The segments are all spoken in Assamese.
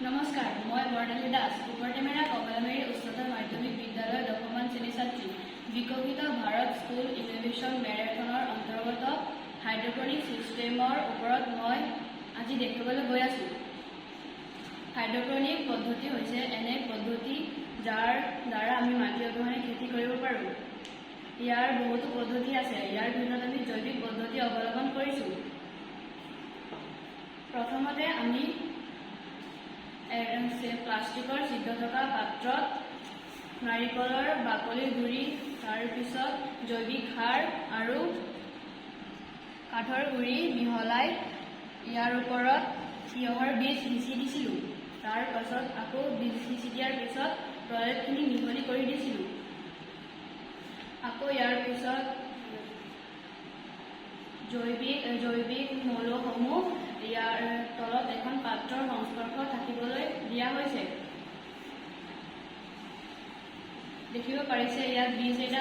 নমস্কাৰ, মই বৰ্ণালী দাস, উপৰটেমেৰা কমলাবাৰী উচ্চতৰ মাধ্যমিক বিদ্যালয়ৰ 10মান শ্ৰেণীৰ ছাত্ৰী। বিকশিত ভাৰত স্কুল ইনোভেশ্যন মেৰাথনৰ অন্তৰ্গত হাইড্ৰপনিক ছিষ্টেমৰ ওপৰত মই আজি দেখাবলৈ গৈ আছোঁ। হাইড্ৰপনিক পদ্ধতি হৈছে এনে পদ্ধতি যাৰ দ্বাৰা আমি মাটি অবিহনে খেতি কৰিব পাৰোঁ। ইয়াৰ বহুতো পদ্ধতি আছে। ইয়াৰ ভিতৰত আমি জৈৱিক পদ্ধতি অৱলম্বন কৰিছোঁ। প্ৰথমতে আমি প্লাষ্টিকৰ ছিদ্ৰ থকা পাত্ৰত নাৰিকলৰ বাকলিৰ গুড়ি, তাৰপিছত জৈৱিক সাৰ আৰু কাঠৰ গুড়ি মিহলাই ইয়াৰ ওপৰত তিয়হৰ বীজ সিঁচি দিছিলোঁ। তাৰ পাছত আকৌ বীজ সিঁচি দিয়াৰ পিছত প্ৰলেপখিনি মিহলি কৰি দিছিলোঁ। আকৌ ইয়াৰ পিছত জৈৱিক মৌলসমূহ ইয়াৰ তলত এখন পাত্ৰৰ সংস্পৰ্শ থাকিবলৈ দিয়া হৈছে। দেখিব পাৰিছে ইয়াত বীজ এটা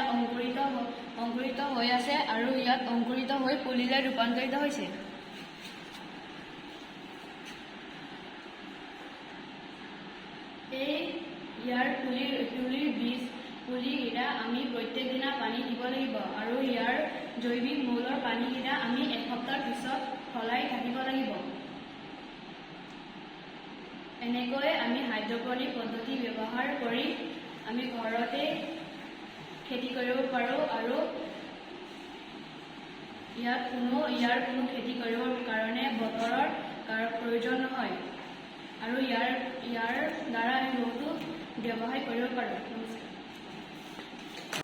অংকুৰিত হৈ আছে আৰু ইয়াত অংকুৰিত হৈ পুলিলৈ ৰূপান্তৰিত হৈছে। ইয়াৰ পুলিৰ বীজ পুলিকেইটা আমি প্ৰত্যেক দিনা পানী দিব লাগিব আৰু ইয়াৰ জৈৱিক মৌলৰ পানীকেইটা আমি এসপ্তাহৰ পিছত সলাই থাকিব লাগিব। এনেকৈ আমি হাইড্ৰপনিক পদ্ধতি ব্যৱহাৰ কৰি আমি ঘৰতে খেতি কৰিব পাৰোঁ আৰু ইয়াৰ কোনো খেতি কৰিবৰ কাৰণে বতৰৰ প্ৰয়োজন নহয় আৰু ইয়াৰ দ্বাৰা আমি বহুতো ব্যৱসায় কৰিব পাৰোঁ।